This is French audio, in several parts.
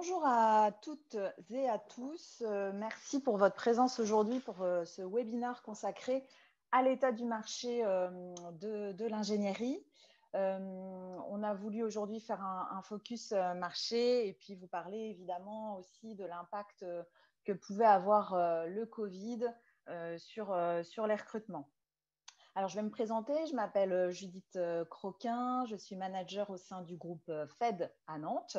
Bonjour à toutes et à tous. Merci pour votre présence aujourd'hui pour ce webinaire consacré à l'état du marché de l'ingénierie. On a voulu aujourd'hui faire un focus marché et puis vous parler évidemment aussi de l'impact que pouvait avoir le Covid sur les recrutements. Alors, je vais me présenter. Je m'appelle Judith Croquin. Je suis manager au sein du groupe FED à Nantes.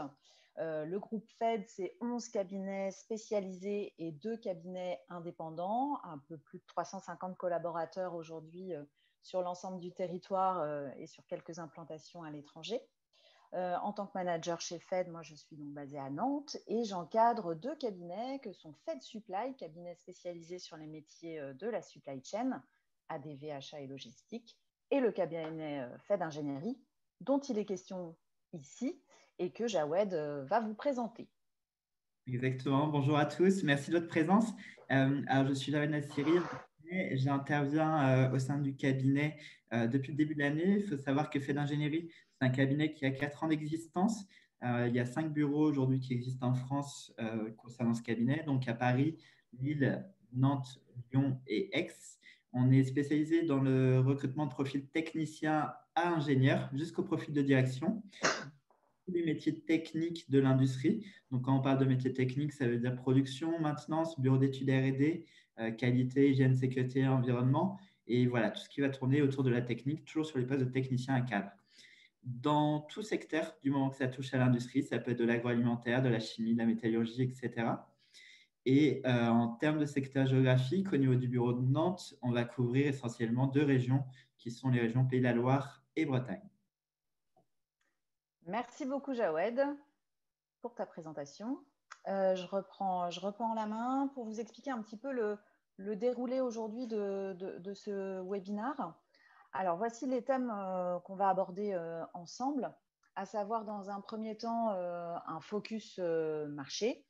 Le groupe FED, c'est 11 cabinets spécialisés et 2 cabinets indépendants, un peu plus de 350 collaborateurs aujourd'hui sur l'ensemble du territoire et sur quelques implantations à l'étranger. En tant que manager chez FED, moi, je suis donc basée à Nantes et j'encadre 2 cabinets que sont FED Supply, cabinet spécialisé sur les métiers de la supply chain, ADV, achat et logistique, et le cabinet FED Ingénierie, dont il est question ici et que Jawed va vous présenter. Exactement. Bonjour à tous. Merci de votre présence. Alors, je suis Jawed Nassiri. J'interviens au sein du cabinet depuis le début de l'année. Il faut savoir que FED Ingénierie, c'est un cabinet qui a 4 ans d'existence. Il y a 5 bureaux aujourd'hui qui existent en France concernant ce cabinet, donc à Paris, Lille, Nantes, Lyon et Aix. On est spécialisé dans le recrutement de profils techniciens à ingénieurs jusqu'au profil de direction, les métiers techniques de l'industrie. Donc, quand on parle de métiers techniques, ça veut dire production, maintenance, bureau d'études R&D, qualité, hygiène, sécurité, environnement. Et voilà, tout ce qui va tourner autour de la technique, toujours sur les postes de technicien à cadre. Dans tout secteur, du moment que ça touche à l'industrie, ça peut être de l'agroalimentaire, de la chimie, de la métallurgie, etc. Et en termes de secteur géographique, au niveau du bureau de Nantes, on va couvrir essentiellement 2 régions qui sont les régions Pays de la Loire et Bretagne. Merci beaucoup, Jawed, pour ta présentation. Je reprends la main pour vous expliquer un petit peu le déroulé aujourd'hui de ce webinaire. Alors, voici les thèmes qu'on va aborder ensemble, à savoir dans un premier temps un focus marché,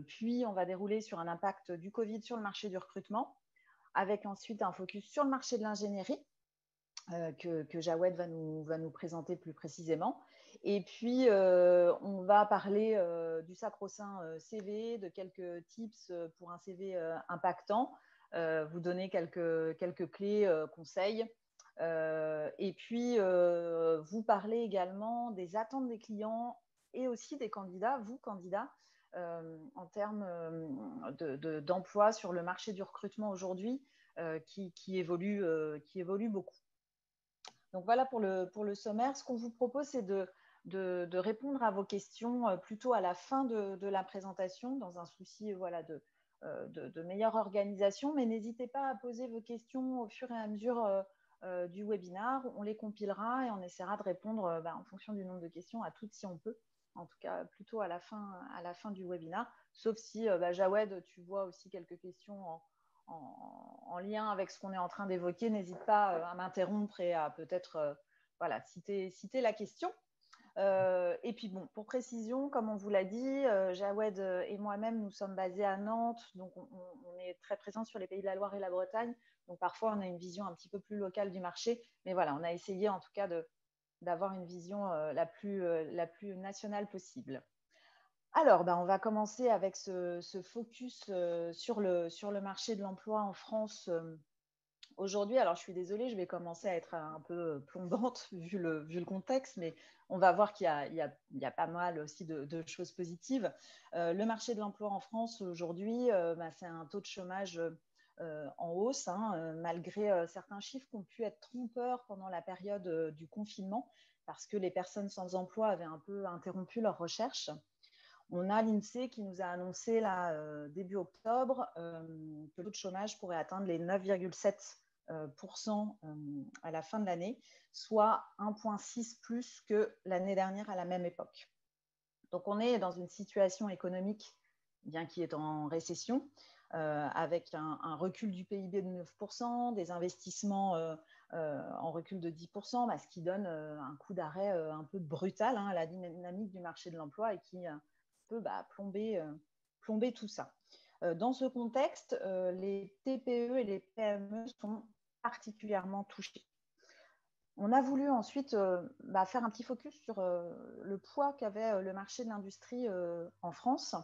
puis on va dérouler sur un impact du Covid sur le marché du recrutement, avec ensuite un focus sur le marché de l'ingénierie, que Jawed va nous présenter plus précisément. Et puis, on va parler du sacro-saint CV, de quelques tips pour un CV impactant, vous donner quelques clés, conseils. Et puis, vous parler également des attentes des clients et aussi des candidats, vous, candidats, en termes d'emploi sur le marché du recrutement aujourd'hui, qui évolue beaucoup. Donc voilà pour le sommaire. Ce qu'on vous propose, c'est de répondre à vos questions plutôt à la fin de la présentation, dans un souci de meilleure organisation. Mais n'hésitez pas à poser vos questions au fur et à mesure du webinaire. On les compilera et on essaiera de répondre en fonction du nombre de questions à toutes si on peut. En tout cas, plutôt à la fin du webinaire. Sauf si, Jawed, tu vois aussi quelques questions en lien avec ce qu'on est en train d'évoquer, n'hésite pas à m'interrompre et à peut-être citer la question. Et puis bon, pour précision, comme on vous l'a dit, Jawed et moi-même, nous sommes basés à Nantes, donc on est très présents sur les Pays de la Loire et la Bretagne. Donc parfois, on a une vision un petit peu plus locale du marché, mais voilà, on a essayé en tout cas d'avoir une vision la plus nationale possible. Alors, on va commencer avec ce focus sur le marché de l'emploi en France aujourd'hui. Alors, je suis désolée, je vais commencer à être un peu plombante vu le contexte, mais on va voir qu'il y a pas mal aussi de choses positives. Le marché de l'emploi en France aujourd'hui, c'est un taux de chômage en hausse, malgré certains chiffres qui ont pu être trompeurs pendant la période du confinement, parce que les personnes sans emploi avaient un peu interrompu leurs recherches. On a l'INSEE qui nous a annoncé là, début octobre que le taux de chômage pourrait atteindre les 9,7% à la fin de l'année, soit 1,6 plus que l'année dernière à la même époque. Donc on est dans une situation économique bien qui est en récession, avec un recul du PIB de 9%, des investissements en recul de 10%, ce qui donne un coup d'arrêt un peu brutal à la dynamique du marché de l'emploi et qui peut plomber tout ça. Dans ce contexte, les TPE et les PME sont particulièrement touchés. On a voulu ensuite faire un petit focus sur le poids qu'avait le marché de l'industrie en France,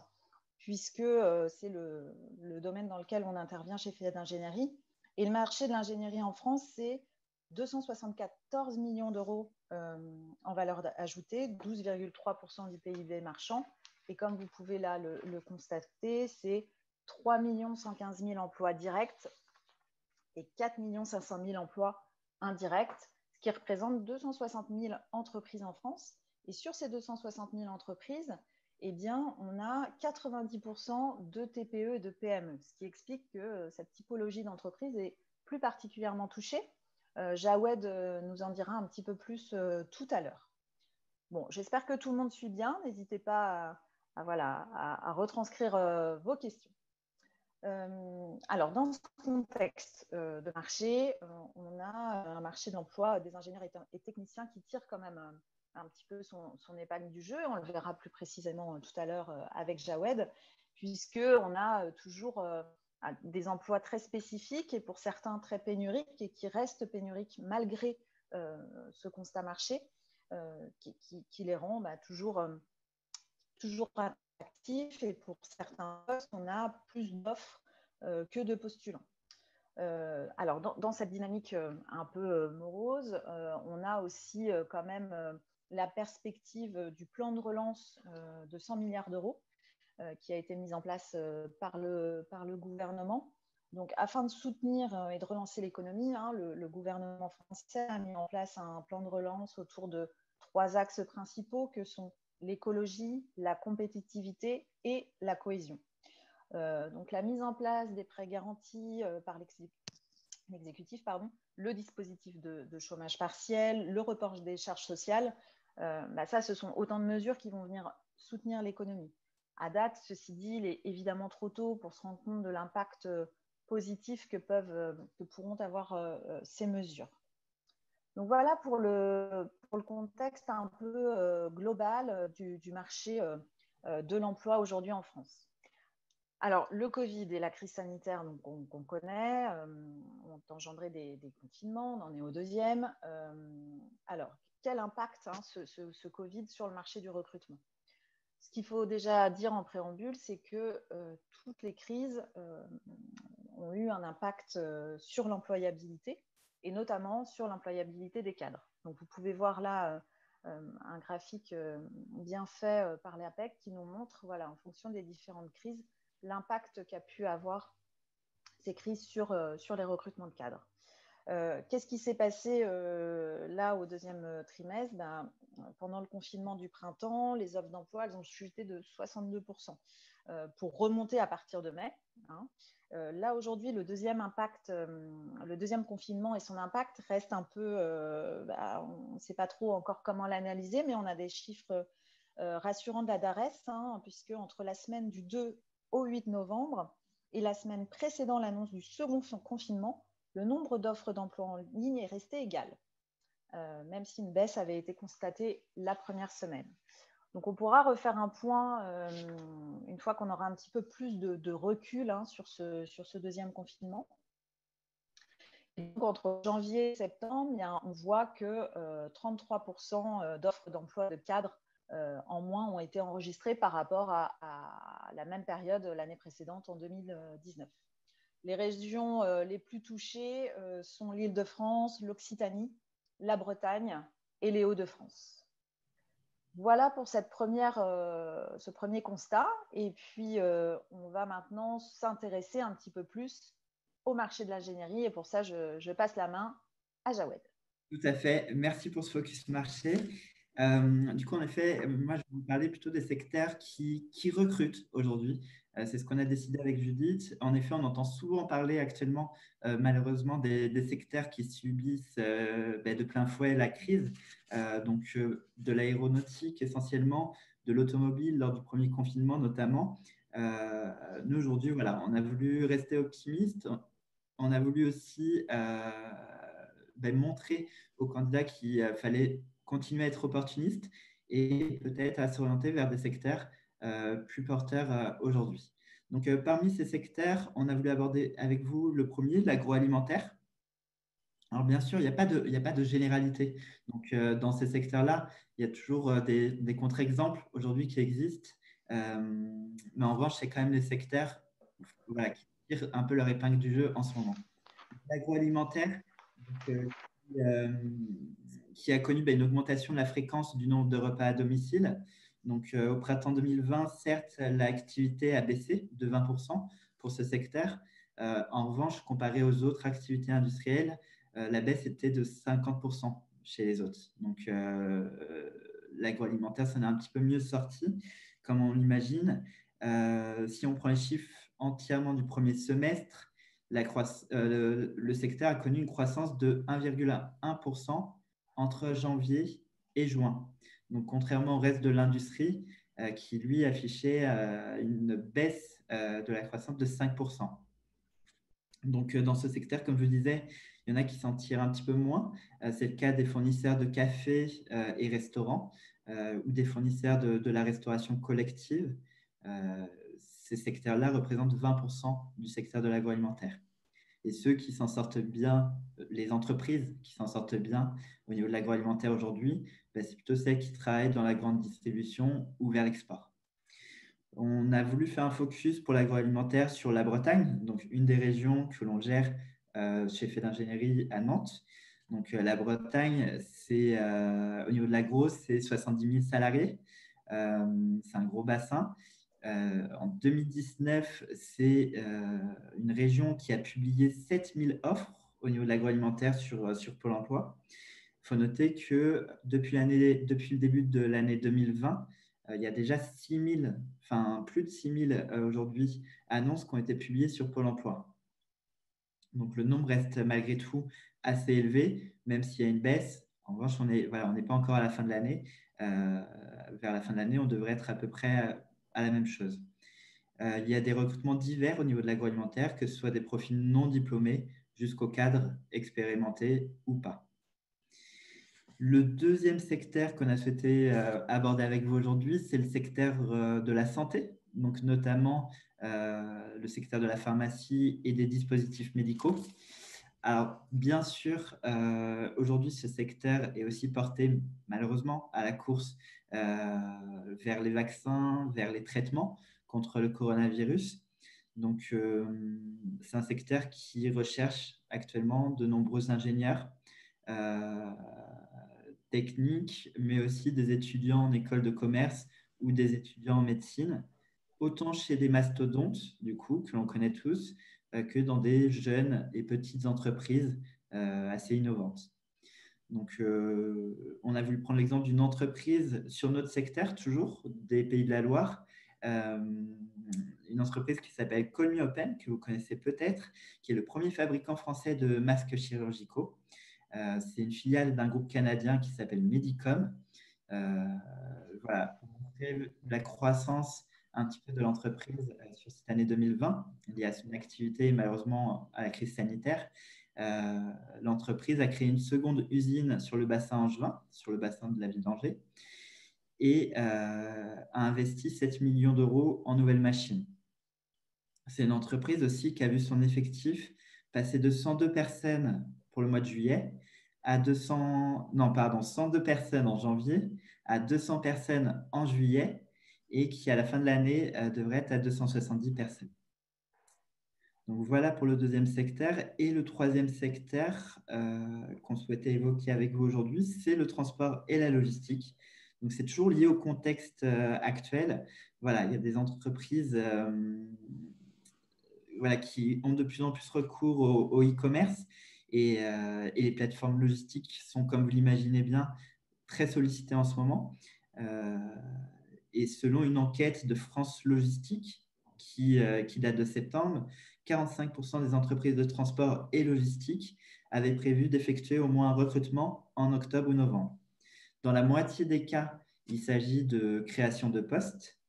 puisque c'est le domaine dans lequel on intervient chez Fiat Ingénierie. Et le marché de l'ingénierie en France, c'est 274 millions d'euros en valeur ajoutée, 12,3% du PIB marchand. Et comme vous pouvez là le constater, c'est 3 115 000 emplois directs et 4 500 000 emplois indirects, ce qui représente 260 000 entreprises en France. Et sur ces 260 000 entreprises, eh bien, on a 90% de TPE et de PME, ce qui explique que cette typologie d'entreprise est plus particulièrement touchée. Jawed nous en dira un petit peu plus tout à l'heure. Bon, j'espère que tout le monde suit bien. N'hésitez pas à retranscrire vos questions. Alors, dans ce contexte de marché, on a un marché d'emploi des ingénieurs et techniciens qui tire quand même un petit peu son épingle du jeu. On le verra plus précisément tout à l'heure avec Jawed, puisqu'on a toujours des emplois très spécifiques et pour certains très pénuriques et qui restent pénuriques malgré ce constat marché qui les rend toujours actifs, et pour certains postes, on a plus d'offres que de postulants. Alors, dans cette dynamique un peu morose, on a aussi quand même la perspective du plan de relance de 100 milliards d'euros qui a été mis en place par le gouvernement. Donc, afin de soutenir et de relancer l'économie, le gouvernement français a mis en place un plan de relance autour de 3 axes principaux que sont l'écologie, la compétitivité et la cohésion. Donc, la mise en place des prêts garantis par l'exécutif, le dispositif de chômage partiel, le report des charges sociales, ça, ce sont autant de mesures qui vont venir soutenir l'économie. À date, ceci dit, il est évidemment trop tôt pour se rendre compte de l'impact positif que pourront avoir ces mesures. Donc voilà pour le contexte un peu global du marché de l'emploi aujourd'hui en France. Alors, le Covid et la crise sanitaire qu'on connaît ont engendré des confinements, on en est au deuxième. Alors, quel impact ce Covid sur le marché du recrutement? Ce qu'il faut déjà dire en préambule, c'est que toutes les crises ont eu un impact sur l'employabilité et notamment sur l'employabilité des cadres. Donc, vous pouvez voir là un graphique bien fait par l'APEC qui nous montre, en fonction des différentes crises, l'impact qu'a pu avoir ces crises sur les recrutements de cadres. Qu'est-ce qui s'est passé là au deuxième trimestre? Pendant le confinement du printemps, les offres d'emploi elles ont chuté de 62% pour remonter à partir de mai. Là aujourd'hui, le deuxième confinement et son impact reste un peu, on ne sait pas trop encore comment l'analyser, mais on a des chiffres rassurants de la DARES, puisque entre la semaine du 2 au 8 novembre et la semaine précédant l'annonce du second confinement, le nombre d'offres d'emploi en ligne est resté égal, même si une baisse avait été constatée la première semaine. Donc, on pourra refaire un point une fois qu'on aura un petit peu plus de recul sur ce deuxième confinement. Et donc, entre janvier et septembre, on voit que 33% d'offres d'emploi de cadres en moins ont été enregistrées par rapport à la même période l'année précédente, en 2019. Les régions les plus touchées sont l'Île-de-France, l'Occitanie, la Bretagne et les Hauts-de-France. Voilà pour ce premier constat. Et puis, on va maintenant s'intéresser un petit peu plus au marché de l'ingénierie. Et pour ça, je passe la main à Jawed. Tout à fait. Merci pour ce focus marché. Du coup, en effet, moi, je vais vous parler plutôt des secteurs qui recrutent aujourd'hui. C'est ce qu'on a décidé avec Judith. En effet, on entend souvent parler actuellement, malheureusement, des secteurs qui subissent de plein fouet la crise. Donc, de l'aéronautique essentiellement, de l'automobile lors du premier confinement notamment. Nous, aujourd'hui, on a voulu rester optimiste. On a voulu aussi montrer aux candidats qu'il fallait continuer à être opportuniste et peut-être à s'orienter vers des secteurs plus porteurs aujourd'hui. Donc, parmi ces secteurs, on a voulu aborder avec vous le premier, l'agroalimentaire. Alors bien sûr, il y a pas de généralité. Donc dans ces secteurs-là, il y a toujours des contre-exemples aujourd'hui qui existent. Mais en revanche, c'est quand même les secteurs voilà, qui tirent un peu leur épingle du jeu en ce moment. L'agroalimentaire, donc, qui a connu une augmentation de la fréquence du nombre de repas à domicile. Donc, au printemps 2020, certes, l'activité a baissé de 20% pour ce secteur. En revanche, comparé aux autres activités industrielles, la baisse était de 50% chez les autres. Donc, l'agroalimentaire, ça en est un petit peu mieux sorti, comme on l'imagine. Si on prend les chiffres entièrement du premier semestre, le secteur a connu une croissance de 1,1% entre janvier et juin. Donc, contrairement au reste de l'industrie, qui lui affichait une baisse de la croissance de 5%. Donc, dans ce secteur, comme je disais, il y en a qui s'en tirent un petit peu moins. C'est le cas des fournisseurs de café et restaurants ou des fournisseurs de la restauration collective. Ces secteurs-là représentent 20% du secteur de l'agroalimentaire. Et ceux qui s'en sortent bien, les entreprises qui s'en sortent bien au niveau de l'agroalimentaire aujourd'hui, c'est plutôt celles qui travaillent dans la grande distribution ou vers l'export. On a voulu faire un focus pour l'agroalimentaire sur la Bretagne, donc une des régions que l'on gère chez Fait d'Ingénierie à Nantes. Donc la Bretagne, c'est au niveau de l'agro, c'est 70 000 salariés. C'est un gros bassin. En 2019, c'est une région qui a publié 7000 offres au niveau de l'agroalimentaire sur Pôle emploi. Il faut noter que depuis le début de l'année 2020, il y a déjà plus de 6000 aujourd'hui annonces qui ont été publiées sur Pôle emploi. Donc le nombre reste malgré tout assez élevé, même s'il y a une baisse. En revanche, on n'est pas encore à la fin de l'année. Vers la fin de l'année, on devrait être à peu près à la même chose. Il y a des recrutements divers au niveau de l'agroalimentaire, que ce soit des profils non diplômés jusqu'aux cadres expérimentés ou pas. Le deuxième secteur qu'on a souhaité aborder avec vous aujourd'hui, c'est le secteur de la santé, donc notamment le secteur de la pharmacie et des dispositifs médicaux. Alors, bien sûr, aujourd'hui, ce secteur est aussi porté, malheureusement, à la course vers les vaccins, vers les traitements contre le coronavirus. Donc, c'est un secteur qui recherche actuellement de nombreux ingénieurs techniques, mais aussi des étudiants en école de commerce ou des étudiants en médecine, autant chez des mastodontes, du coup, que l'on connaît tous, que dans des jeunes et petites entreprises assez innovantes. Donc, on a voulu prendre l'exemple d'une entreprise sur notre secteur, toujours, des Pays de la Loire, une entreprise qui s'appelle Call Me Open, que vous connaissez peut-être, qui est le premier fabricant français de masques chirurgicaux. C'est une filiale d'un groupe canadien qui s'appelle Medicom. Voilà, pour montrer la croissance un petit peu de l'entreprise sur cette année 2020, liée à son activité et malheureusement à la crise sanitaire. L'entreprise a créé une seconde usine sur le bassin angevin, sur le bassin de la ville d'Angers, et a investi 7 millions d'euros en nouvelles machines. C'est une entreprise aussi qui a vu son effectif passer de 102 personnes pour le mois de juillet à 102 personnes en janvier à 200 personnes en juillet et qui, à la fin de l'année, devrait être à 270 personnes. Donc voilà pour le deuxième secteur. Et le troisième secteur qu'on souhaitait évoquer avec vous aujourd'hui, c'est le transport et la logistique. Donc c'est toujours lié au contexte actuel. Voilà, il y a des entreprises qui ont de plus en plus recours au e-commerce et les plateformes logistiques sont, comme vous l'imaginez bien, très sollicitées en ce moment. Et selon une enquête de France Logistique qui date de septembre, 45% des entreprises de transport et logistique avaient prévu d'effectuer au moins un recrutement en octobre ou novembre. Dans la moitié des cas, il s'agit de création de postes.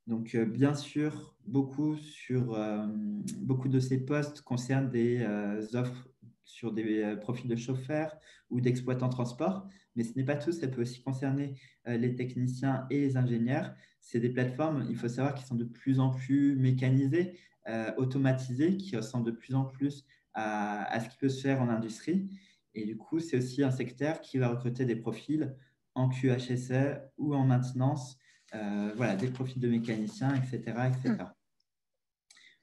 Donc, bien sûr, beaucoup de ces postes concernent des offres sur des profils de chauffeurs ou d'exploitants transport, mais ce n'est pas tout, ça peut aussi concerner les techniciens et les ingénieurs. C'est des plateformes, il faut savoir, qui sont de plus en plus mécanisées, automatisées, qui ressemblent de plus en plus à ce qui peut se faire en industrie. Et du coup, c'est aussi un secteur qui va recruter des profils en QHSE ou en maintenance, voilà, des profils de mécaniciens, etc., etc.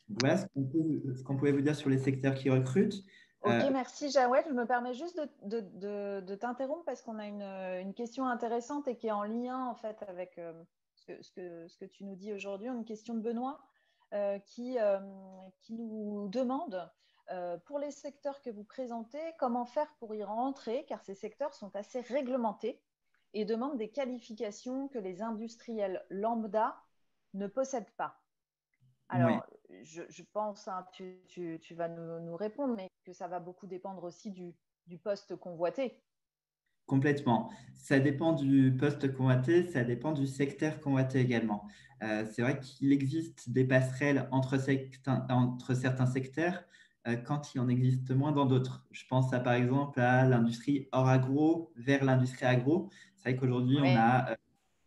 Donc, voilà ce qu'on pouvait vous dire sur les secteurs qui recrutent. Ok, merci Jawed. Je me permets juste de t'interrompre parce qu'on a une question intéressante et qui est en lien en fait avec ce que tu nous dis aujourd'hui. Une question de Benoît qui nous demande pour les secteurs que vous présentez, comment faire pour y rentrer car ces secteurs sont assez réglementés et demandent des qualifications que les industriels lambda ne possèdent pas. Oui. Alors, je pense, hein, tu vas nous répondre, mais que ça va beaucoup dépendre aussi du poste convoité. Complètement. Ça dépend du poste convoité, ça dépend du secteur convoité également. C'est vrai qu'il existe des passerelles entre certains secteurs quand il en existe moins dans d'autres. Je pense par exemple à l'industrie hors agro vers l'industrie agro. C'est vrai qu'aujourd'hui, on Oui. a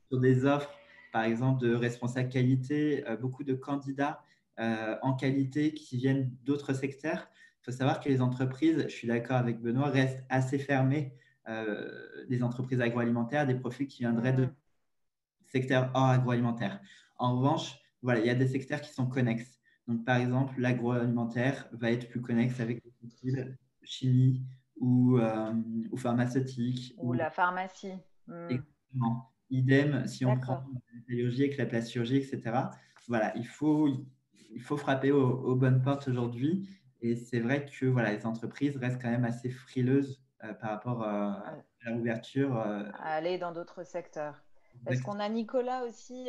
sur des offres, par exemple, de responsable qualité, beaucoup de candidats en qualité qui viennent d'autres secteurs. Il faut savoir que les entreprises, je suis d'accord avec Benoît, restent assez fermées, des entreprises agroalimentaires, des profils qui viendraient de Mm. secteurs hors agroalimentaire. En revanche, voilà, il y a des secteurs qui sont connexes. Donc, par exemple, l'agroalimentaire va être plus connexe avec des profils chimie ou pharmaceutique Ou ou la pharmacie. Mm. exactement. Idem, si on prend D'accord. la métallurgie avec la plasturgie, etc. Voilà, il faut frapper aux bonnes portes aujourd'hui. Et c'est vrai que voilà, les entreprises restent quand même assez frileuses par rapport à l'ouverture. À aller dans d'autres secteurs. Parce qu'on a Nicolas aussi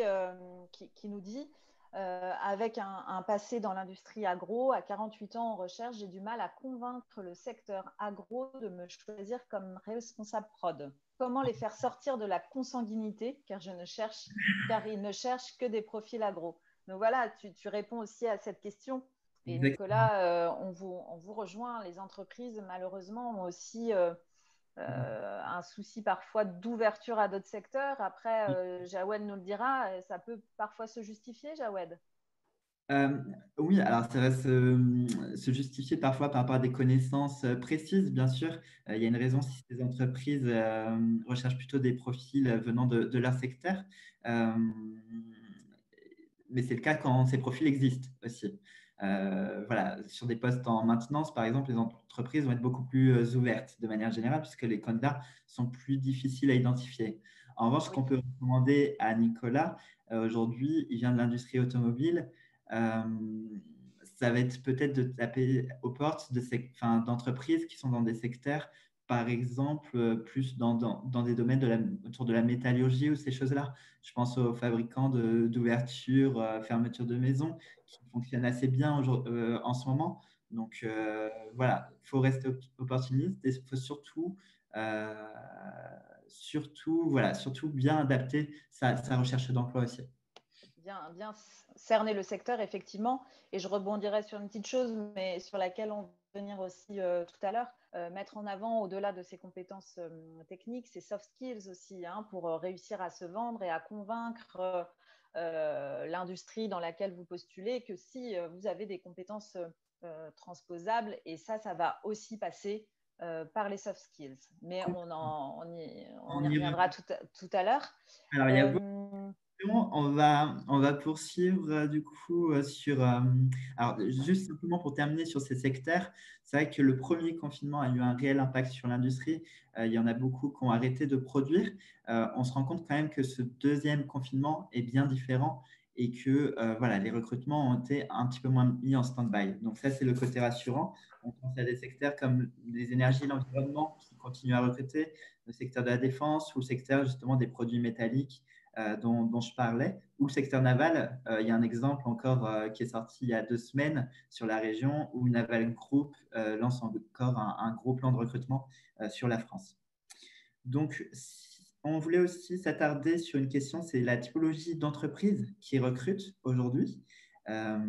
qui nous dit, avec un passé dans l'industrie agro, à 48 ans en recherche, j'ai du mal à convaincre le secteur agro de me choisir comme responsable prod. Comment les faire sortir de la consanguinité, car ils ne cherchent que des profils agro. Donc voilà, tu réponds aussi à cette question. Et Exactement. Nicolas, on vous rejoint. Les entreprises, malheureusement, ont aussi un souci parfois d'ouverture à d'autres secteurs. Après, Jawed nous le dira, ça peut parfois se justifier, Jawed. Euh, oui, alors ça va se justifier parfois par rapport à des connaissances précises, bien sûr. Il y a une raison si ces entreprises recherchent plutôt des profils venant de leur secteur. Euh, mais c'est le cas quand ces profils existent aussi. Voilà, sur des postes en maintenance, par exemple, les entreprises vont être beaucoup plus ouvertes de manière générale puisque les candidats sont plus difficiles à identifier. En revanche, ce Oui. qu'on peut recommander à Nicolas, aujourd'hui, il vient de l'industrie automobile. euh, Ça va être peut-être de taper aux portes d'entreprises qui sont dans des secteurs, par exemple, plus dans des domaines autour de la métallurgie ou ces choses-là. Je pense aux fabricants d'ouverture, fermeture de maison qui fonctionnent assez bien en ce moment. Donc voilà, il faut rester opportuniste et il faut euh, surtout bien adapter sa recherche d'emploi aussi. Bien cerner le secteur, effectivement. Et je rebondirai sur une petite chose, mais sur laquelle on va venir aussi tout à l'heure. Mettre en avant, au-delà de ses compétences techniques, ses soft skills aussi, hein, pour réussir à se vendre et à convaincre l'industrie dans laquelle vous postulez que si vous avez des compétences transposables, et ça va aussi passer par les soft skills. Mais on y On y reviendra tout à l'heure. Alors, il y a Euh, on va poursuivre du coup sur. Alors, juste simplement pour terminer sur ces secteurs, c'est vrai que le premier confinement a eu un réel impact sur l'industrie. Il y en a beaucoup qui ont arrêté de produire. On se rend compte quand même que ce deuxième confinement est bien différent et que voilà, les recrutements ont été un petit peu moins mis en stand-by. Donc, ça, c'est le côté rassurant. On pense à des secteurs comme les énergies et l'environnement qui continuent à recruter, le secteur de la défense ou le secteur justement des produits métalliques dont je parlais, ou le secteur naval. Il y a un exemple encore qui est sorti il y a 2 semaines sur la région où Naval Group lance encore un gros plan de recrutement sur la France. Donc, on voulait aussi s'attarder sur une question, c'est la typologie d'entreprises qui recrutent aujourd'hui. Euh,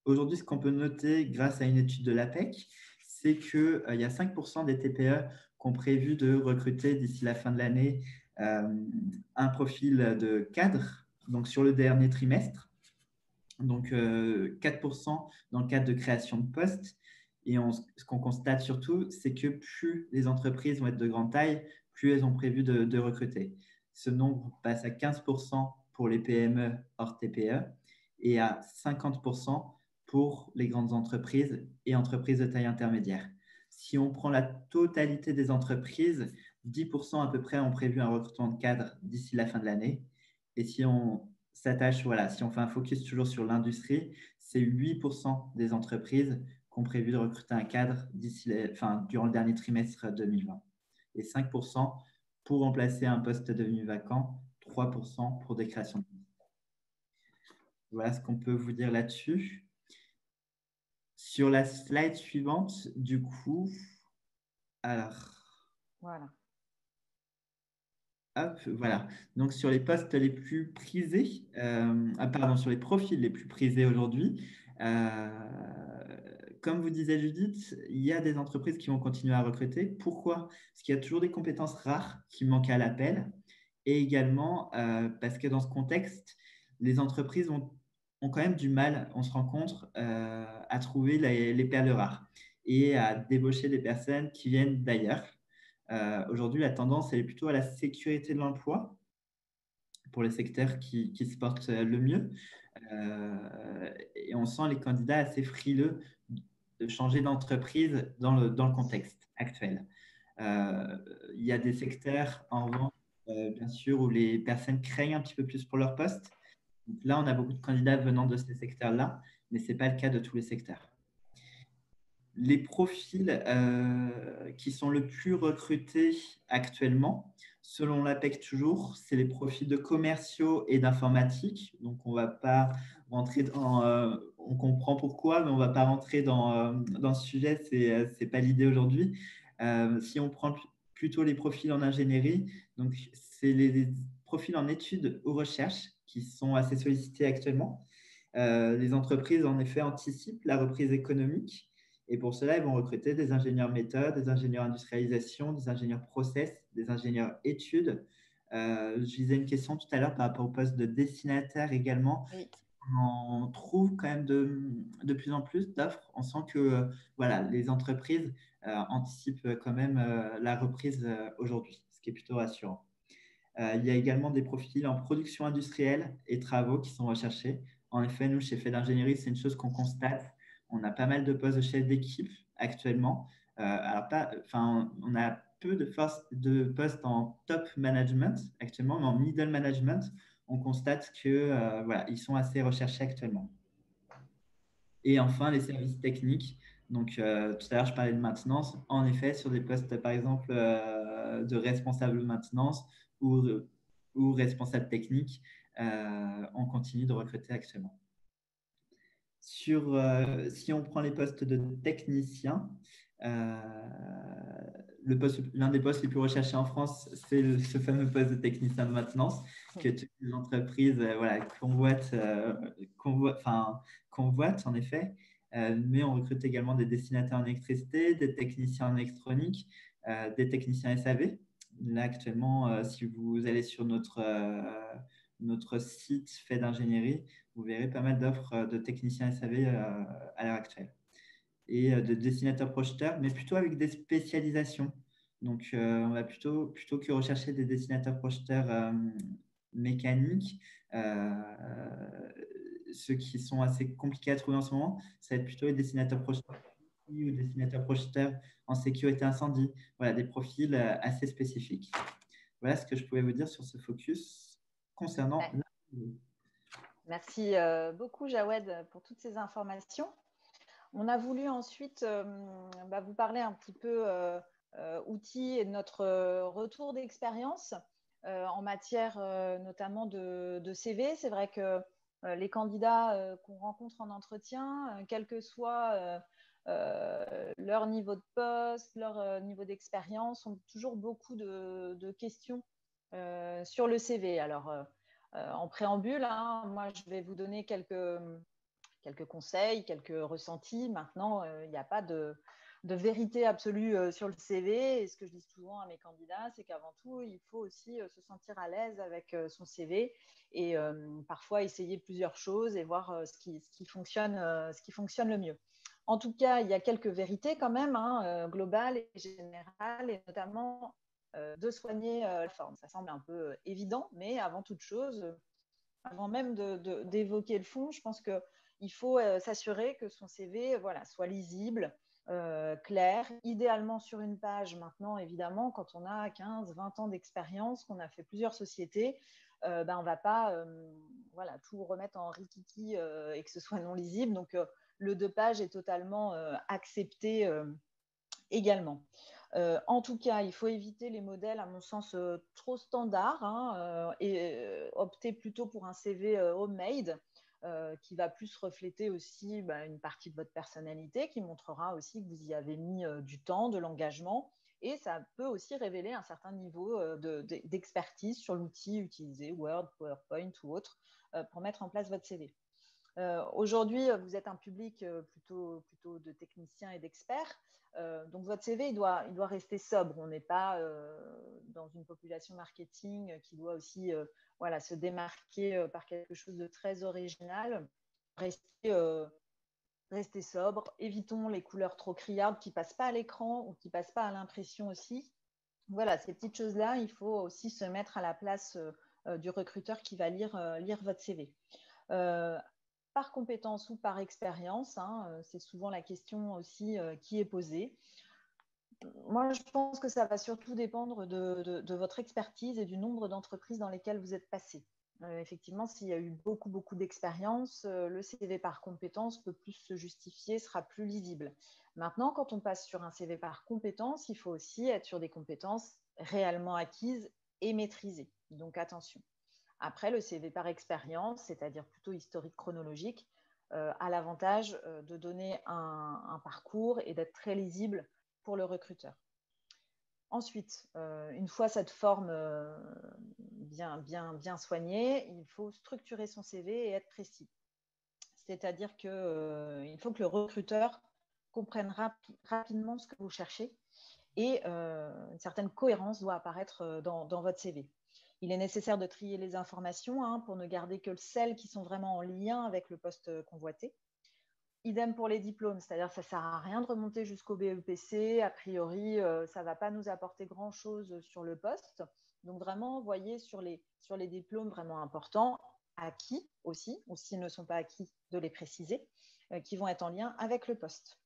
Aujourd'hui, ce qu'on peut noter grâce à une étude de l'APEC, c'est qu'il y a 5% des TPE qui ont prévu de recruter d'ici la fin de l'année euh, un profil de cadre, donc sur le dernier trimestre, donc 4% dans le cadre de création de postes. Et ce qu'on constate surtout, c'est que plus les entreprises vont être de grande taille, plus elles ont prévu de recruter. Ce nombre passe à 15% pour les PME hors TPE et à 50% pour les grandes entreprises et entreprises de taille intermédiaire. Si on prend la totalité des entreprises, 10% à peu près ont prévu un recrutement de cadre d'ici la fin de l'année. Et si on s'attache, voilà, si on fait un focus toujours sur l'industrie, c'est 8% des entreprises qui ont prévu de recruter un cadre durant le dernier trimestre 2020. Et 5% pour remplacer un poste devenu vacant, 3% pour des créations de postes. Voilà ce qu'on peut vous dire là-dessus. Sur la slide suivante, du coup, alors, Voilà. hop, voilà. Donc, sur les postes les plus prisés, sur les profils les plus prisés aujourd'hui, comme vous disait Judith, il y a des entreprises qui vont continuer à recruter. Pourquoi? Parce qu'il y a toujours des compétences rares qui manquent à l'appel et également parce que dans ce contexte, les entreprises ont quand même du mal, on se rend compte, à trouver les perles rares et à débaucher des personnes qui viennent d'ailleurs. Aujourd'hui, la tendance elle est plutôt à la sécurité de l'emploi pour les secteurs qui se portent le mieux. Et on sent les candidats assez frileux de changer d'entreprise dans le contexte actuel. Il y a des secteurs, en revanche, bien sûr, où les personnes craignent un petit peu plus pour leur poste. Donc là, on a beaucoup de candidats venant de ces secteurs-là, mais ce n'est pas le cas de tous les secteurs. Les profils qui sont le plus recrutés actuellement, selon l'APEC toujours, c'est les profils de commerciaux et d'informatique. Donc, on ne va pas rentrer dans… on comprend pourquoi, mais on ne va pas rentrer dans ce sujet. Ce n'est pas l'idée aujourd'hui. Si on prend plutôt les profils en ingénierie, donc c'est les profils en études ou recherche qui sont assez sollicités actuellement. Les entreprises, en effet, anticipent la reprise économique. Et pour cela, ils vont recruter des ingénieurs méthode, des ingénieurs industrialisation, des ingénieurs process, des ingénieurs études. Je visais une question tout à l'heure par rapport au poste de destinataire également. Oui. On trouve quand même de plus en plus d'offres. On sent que voilà, les entreprises anticipent quand même la reprise aujourd'hui, ce qui est plutôt rassurant. Il y a également des profils en production industrielle et travaux qui sont recherchés. En effet, nous, chez Fait d'Ingénierie, c'est une chose qu'on constate. On a pas mal de postes de chef d'équipe actuellement. On a peu de postes en top management actuellement, mais en middle management, on constate que voilà, ils sont assez recherchés actuellement. Et enfin, les services techniques. Donc, tout à l'heure, je parlais de maintenance. En effet, sur des postes, par exemple, de responsable maintenance ou, ou responsable technique, on continue de recruter actuellement. Si on prend les postes de technicien, l'un des postes les plus recherchés en France, c'est ce fameux poste de technicien de maintenance que toutes les entreprises convoitent en effet. Mais on recrute également des destinataires en électricité, des techniciens en électronique, des techniciens SAV. Là, actuellement, si vous allez sur notre site fait d'ingénierie, vous verrez pas mal d'offres de techniciens SAV à l'heure actuelle et de dessinateurs projeteurs, mais plutôt avec des spécialisations. Donc, on va plutôt que rechercher des dessinateurs projeteurs mécaniques, ceux qui sont assez compliqués à trouver en ce moment, ça va être plutôt les dessinateurs projeteurs ou dessinateurs projeteurs en sécurité incendie. Voilà, des profils assez spécifiques. Voilà ce que je pouvais vous dire sur ce focus concernant Merci beaucoup, Jawed, pour toutes ces informations. On a voulu ensuite vous parler un petit peu outils et de notre retour d'expérience en matière notamment de CV. C'est vrai que les candidats qu'on rencontre en entretien, quel que soit leur niveau de poste, leur niveau d'expérience, ont toujours beaucoup de questions sur le CV. Alors, en préambule, hein, moi, je vais vous donner quelques conseils, quelques ressentis. Maintenant, il n'y a pas de vérité absolue sur le CV. Et ce que je dis souvent à mes candidats, c'est qu'avant tout, il faut aussi se sentir à l'aise avec son CV et parfois essayer plusieurs choses et voir ce qui fonctionne le mieux. En tout cas, il y a quelques vérités quand même, globales et générales, et notamment de soigner la forme. Ça semble un peu évident, mais avant toute chose, avant même d'évoquer le fond, je pense qu'il faut s'assurer que son CV soit lisible, clair, idéalement sur une page. Maintenant, évidemment, quand on a 15, 20 ans d'expérience, qu'on a fait plusieurs sociétés, on ne va pas tout remettre en rikiki et que ce soit non lisible. Donc, le 2 pages est totalement accepté également. En tout cas, il faut éviter les modèles, à mon sens, trop standards, et opter plutôt pour un CV homemade qui va plus refléter aussi une partie de votre personnalité, qui montrera aussi que vous y avez mis du temps, de l'engagement, et ça peut aussi révéler un certain niveau d'expertise sur l'outil utilisé, Word, PowerPoint ou autre, pour mettre en place votre CV. Aujourd'hui, vous êtes un public plutôt de techniciens et d'experts. Donc, votre CV, il doit rester sobre. On n'est pas dans une population marketing qui doit aussi se démarquer par quelque chose de très original. Rester sobre. Évitons les couleurs trop criardes qui ne passent pas à l'écran ou qui ne passent pas à l'impression aussi. Voilà, ces petites choses-là, il faut aussi se mettre à la place du recruteur qui va lire votre CV. Par compétence ou par expérience, c'est souvent la question aussi qui est posée. Moi, je pense que ça va surtout dépendre de votre expertise et du nombre d'entreprises dans lesquelles vous êtes passé. Effectivement, s'il y a eu beaucoup d'expérience, le CV par compétence peut plus se justifier, sera plus lisible. Maintenant, quand on passe sur un CV par compétence, il faut aussi être sur des compétences réellement acquises et maîtrisées. Donc, attention. Après, le CV par expérience, c'est-à-dire plutôt historique chronologique, a l'avantage de donner un parcours et d'être très lisible pour le recruteur. Ensuite, une fois cette forme bien soignée, il faut structurer son CV et être précis. C'est-à-dire qu'il faut que le recruteur comprenne rapidement ce que vous cherchez, et une certaine cohérence doit apparaître dans votre CV. Il est nécessaire de trier les informations pour ne garder que celles qui sont vraiment en lien avec le poste convoité. Idem pour les diplômes, c'est-à-dire que ça ne sert à rien de remonter jusqu'au BEPC. A priori, ça ne va pas nous apporter grand-chose sur le poste. Donc vraiment, voyez sur les diplômes vraiment importants, acquis aussi, ou s'ils ne sont pas acquis, de les préciser, qui vont être en lien avec le poste.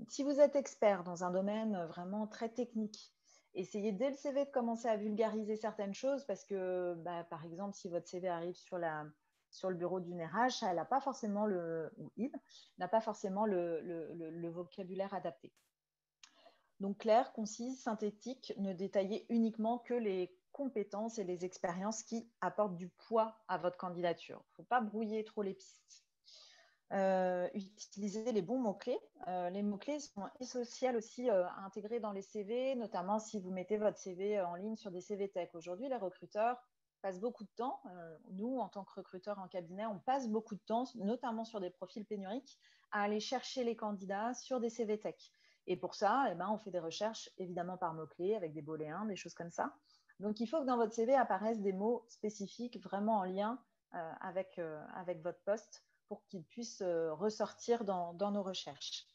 Si vous êtes expert dans un domaine vraiment très technique, essayez dès le CV de commencer à vulgariser certaines choses, parce que, par exemple, si votre CV arrive sur le bureau d'une RH, elle n'a pas forcément il n'a pas forcément le vocabulaire adapté. Donc, clair, concise, synthétique, ne détaillez uniquement que les compétences et les expériences qui apportent du poids à votre candidature. Il ne faut pas brouiller trop les pistes. Utiliser les bons mots-clés. Les mots-clés sont essentiels aussi à intégrer dans les CV, notamment si vous mettez votre CV en ligne sur des CV tech. Aujourd'hui, les recruteurs passent beaucoup de temps. Nous, en tant que recruteurs en cabinet, on passe beaucoup de temps, notamment sur des profils pénuriques, à aller chercher les candidats sur des CV tech. Et pour ça, on fait des recherches évidemment par mots-clés, avec des booléens, des choses comme ça. Donc, il faut que dans votre CV apparaissent des mots spécifiques vraiment en lien avec votre poste, pour qu'ils puissent ressortir dans nos recherches.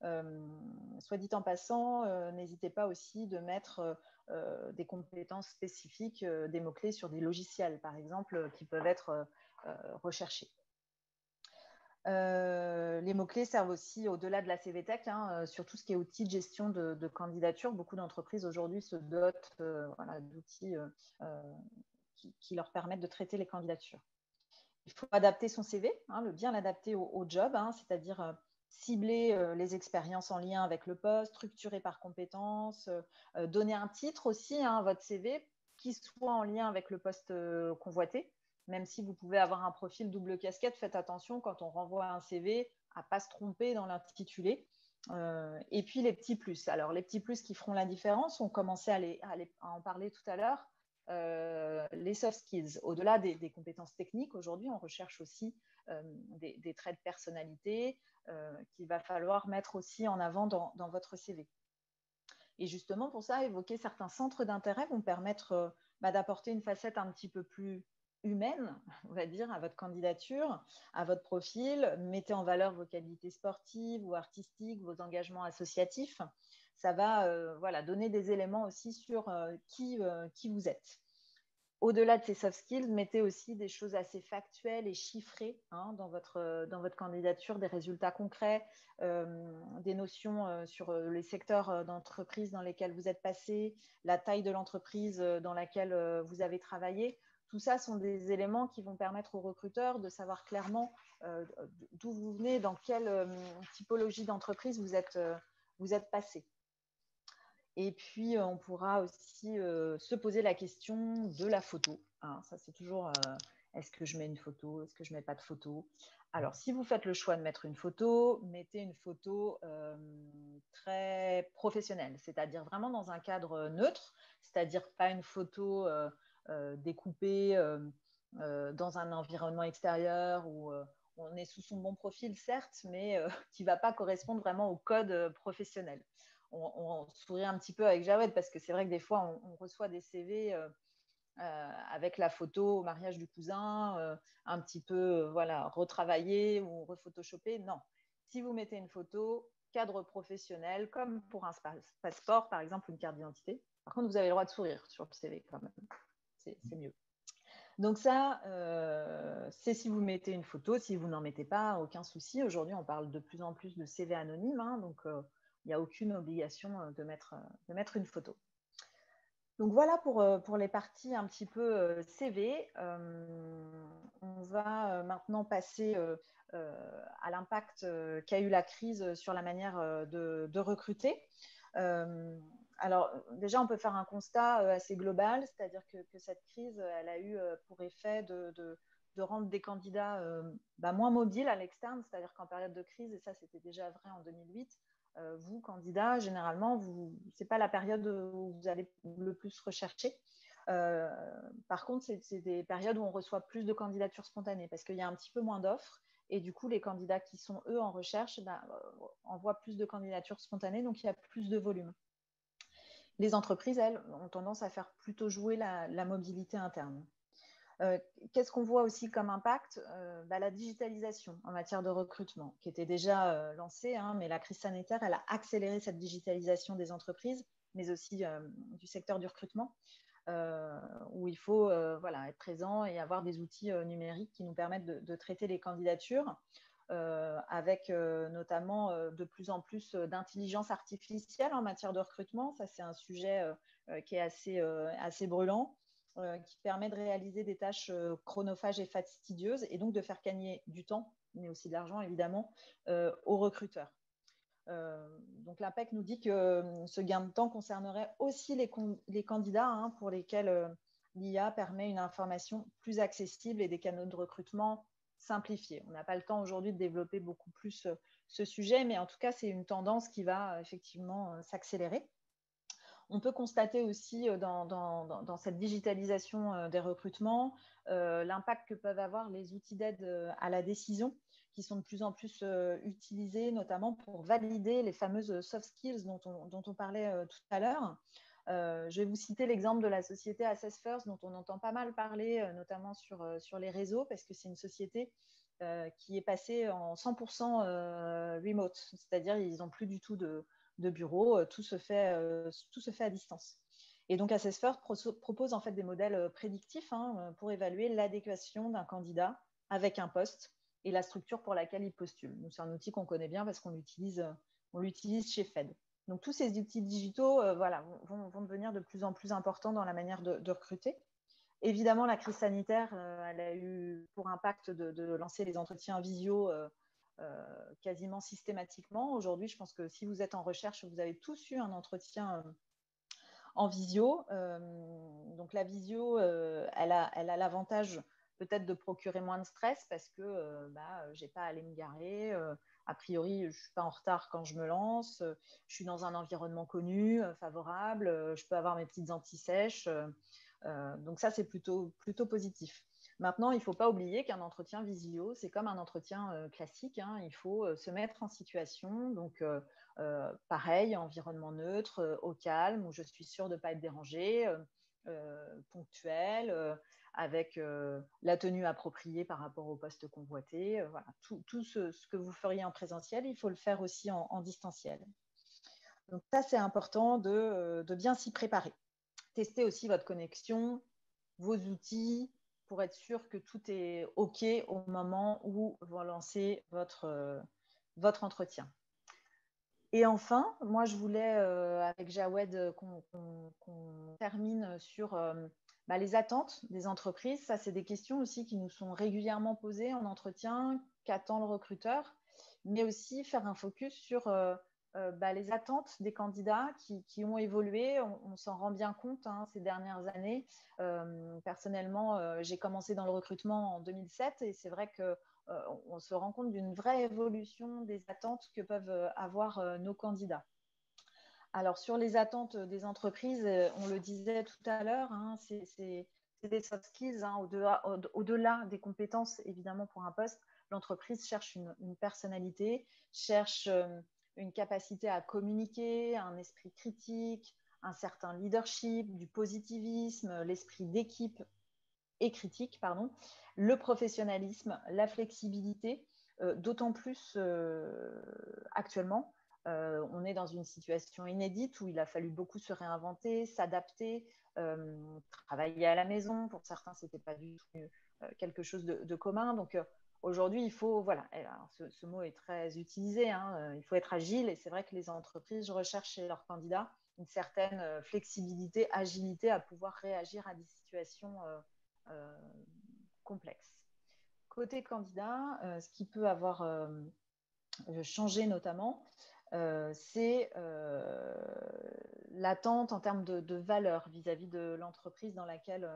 Soit dit en passant, n'hésitez pas aussi de mettre des compétences spécifiques, des mots-clés sur des logiciels, par exemple, qui peuvent être recherchés. Les mots-clés servent aussi, au-delà de la CVTech, sur tout ce qui est outils de gestion de candidature. Beaucoup d'entreprises aujourd'hui se dotent d'outils qui leur permettent de traiter les candidatures. Il faut adapter son CV, bien l'adapter au job, c'est-à-dire cibler les expériences en lien avec le poste, structurer par compétences, donner un titre aussi à votre CV qui soit en lien avec le poste convoité. Même si vous pouvez avoir un profil double casquette, faites attention quand on renvoie un CV à ne pas se tromper dans l'intitulé. Et puis les petits plus. Alors les petits plus qui feront la différence, on commençait à en parler tout à l'heure. Les soft skills, au-delà des compétences techniques, aujourd'hui, on recherche aussi des traits de personnalité qu'il va falloir mettre aussi en avant dans votre CV. Et justement, pour ça, évoquer certains centres d'intérêt vont permettre d'apporter une facette un petit peu plus humaine, on va dire, à votre candidature, à votre profil. Mettez en valeur vos qualités sportives ou artistiques, vos engagements associatifs. Ça va voilà, donner des éléments aussi sur qui vous êtes. Au-delà de ces soft skills, mettez aussi des choses assez factuelles et chiffrées dans votre candidature, des résultats concrets, des notions sur les secteurs d'entreprise dans lesquels vous êtes passé, la taille de l'entreprise dans laquelle vous avez travaillé. Tout ça sont des éléments qui vont permettre aux recruteurs de savoir clairement d'où vous venez, dans quelle typologie d'entreprise vous êtes passé. Et puis, on pourra aussi se poser la question de la photo. Ça, c'est toujours, est-ce que je mets une photo? Est-ce que je ne mets pas de photo? Alors, si vous faites le choix de mettre une photo, mettez une photo très professionnelle, c'est-à-dire vraiment dans un cadre neutre, c'est-à-dire pas une photo découpée dans un environnement extérieur où on est sous son bon profil, certes, mais qui ne va pas correspondre vraiment au code professionnel. On sourit un petit peu avec Jawed parce que c'est vrai que des fois, on reçoit des CV avec la photo au mariage du cousin, un petit peu voilà, retravaillée ou rephotoshopée. Non. Si vous mettez une photo, cadre professionnel, comme pour un passeport, par exemple, une carte d'identité. Par contre, vous avez le droit de sourire sur le CV quand même. C'est mieux. Donc ça, c'est si vous mettez une photo. Si vous n'en mettez pas, aucun souci. Aujourd'hui, on parle de plus en plus de CV anonymes, donc il n'y a aucune obligation de mettre une photo. Donc voilà pour les parties un petit peu CV. On va maintenant passer à l'impact qu'a eu la crise sur la manière de recruter. Alors déjà, on peut faire un constat assez global, c'est-à-dire que cette crise, elle a eu pour effet de rendre des candidats moins mobiles à l'externe, c'est-à-dire qu'en période de crise, et ça c'était déjà vrai en 2008, vous, candidats, généralement, ce n'est pas la période où vous allez le plus rechercher. Par contre, c'est des périodes où on reçoit plus de candidatures spontanées parce qu'il y a un petit peu moins d'offres. Et du coup, les candidats qui sont, eux, en recherche, envoient plus de candidatures spontanées, donc il y a plus de volume. Les entreprises, elles, ont tendance à faire plutôt jouer la mobilité interne. Qu'est-ce qu'on voit aussi comme impact? La digitalisation en matière de recrutement, qui était déjà lancée, mais la crise sanitaire, elle a accéléré cette digitalisation des entreprises, mais aussi du secteur du recrutement, où il faut être présent et avoir des outils numériques qui nous permettent de traiter les candidatures, avec notamment de plus en plus d'intelligence artificielle en matière de recrutement. Ça, c'est un sujet qui est assez brûlant. Qui permet de réaliser des tâches chronophages et fastidieuses et donc de faire gagner du temps, mais aussi de l'argent évidemment, aux recruteurs. Donc l'APEC nous dit que ce gain de temps concernerait aussi les candidats pour lesquels l'IA permet une information plus accessible et des canaux de recrutement simplifiés. On n'a pas le temps aujourd'hui de développer beaucoup plus ce sujet, mais en tout cas, c'est une tendance qui va effectivement s'accélérer. On peut constater aussi dans cette digitalisation des recrutements l'impact que peuvent avoir les outils d'aide à la décision qui sont de plus en plus utilisés, notamment pour valider les fameuses soft skills dont on parlait tout à l'heure. Je vais vous citer l'exemple de la société Assess First dont on entend pas mal parler, notamment sur les réseaux, parce que c'est une société qui est passée en 100% remote, c'est-à-dire ils n'ont plus du tout de bureau, tout se fait à distance. Et donc Assess First propose en fait des modèles prédictifs pour évaluer l'adéquation d'un candidat avec un poste et la structure pour laquelle il postule. Donc c'est un outil qu'on connaît bien parce qu'on l'utilise chez Fed. Donc tous ces outils digitaux vont devenir de plus en plus importants dans la manière de recruter. Évidemment, la crise sanitaire, elle a eu pour impact de lancer les entretiens visio quasiment systématiquement. Aujourd'hui, je pense que si vous êtes en recherche, vous avez tous eu un entretien en visio. Donc la visio, elle a l'avantage peut-être de procurer moins de stress parce que je n'ai pas à aller me garer. A priori, je ne suis pas en retard quand je me lance. Je suis dans un environnement connu, favorable. Je peux avoir mes petites anti-sèches. Donc ça, c'est plutôt positif. Maintenant, il ne faut pas oublier qu'un entretien visio, c'est comme un entretien classique. Il faut se mettre en situation. Donc, pareil, environnement neutre, au calme, où je suis sûre de ne pas être dérangée, ponctuel, avec la tenue appropriée par rapport au poste convoité. Voilà, tout ce que vous feriez en présentiel, il faut le faire aussi en distanciel. Donc ça, c'est important de bien s'y préparer. Testez aussi votre connexion, vos outils, pour être sûr que tout est OK au moment où vous lancez votre entretien. Et enfin, moi, je voulais, avec Jawed, qu'on termine sur les attentes des entreprises. Ça, c'est des questions aussi qui nous sont régulièrement posées en entretien, qu'attend le recruteur, mais aussi faire un focus sur les attentes des candidats qui ont évolué. On s'en rend bien compte ces dernières années. Personnellement, j'ai commencé dans le recrutement en 2007 et c'est vrai que on se rend compte d'une vraie évolution des attentes que peuvent avoir nos candidats. Alors, sur les attentes des entreprises, on le disait tout à l'heure, c'est des soft skills. Au-delà des compétences, évidemment, pour un poste, l'entreprise cherche une personnalité, cherche une capacité à communiquer, un esprit critique, un certain leadership, du positivisme, l'esprit d'équipe et critique, le professionnalisme, la flexibilité, d'autant plus actuellement. On est dans une situation inédite où il a fallu beaucoup se réinventer, s'adapter, travailler à la maison. Pour certains, ce n'était pas du tout quelque chose de commun. Donc, aujourd'hui, il faut, voilà, ce mot est très utilisé, il faut être agile. Et c'est vrai que les entreprises recherchent chez leurs candidats une certaine flexibilité, agilité à pouvoir réagir à des situations complexe. Côté candidat, ce qui peut avoir changé notamment, c'est l'attente en termes de valeur vis-à-vis de l'entreprise dans laquelle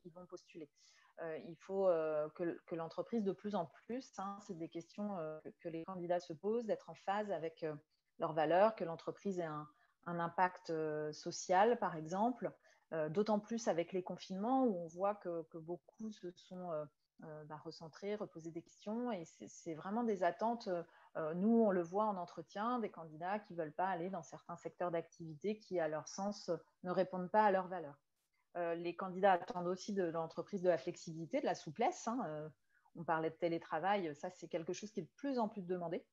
ils vont postuler. Il faut que l'entreprise, de plus en plus, c'est des questions que les candidats se posent, d'être en phase avec leurs valeurs, que l'entreprise ait un impact social, par exemple, d'autant plus avec les confinements où on voit que beaucoup se sont recentrés, reposés des questions et c'est vraiment des attentes. Nous, on le voit en entretien, des candidats qui ne veulent pas aller dans certains secteurs d'activité qui, à leur sens, ne répondent pas à leurs valeurs. Les candidats attendent aussi de l'entreprise de la flexibilité, de la souplesse. On parlait de télétravail, ça c'est quelque chose qui est de plus en plus demandé.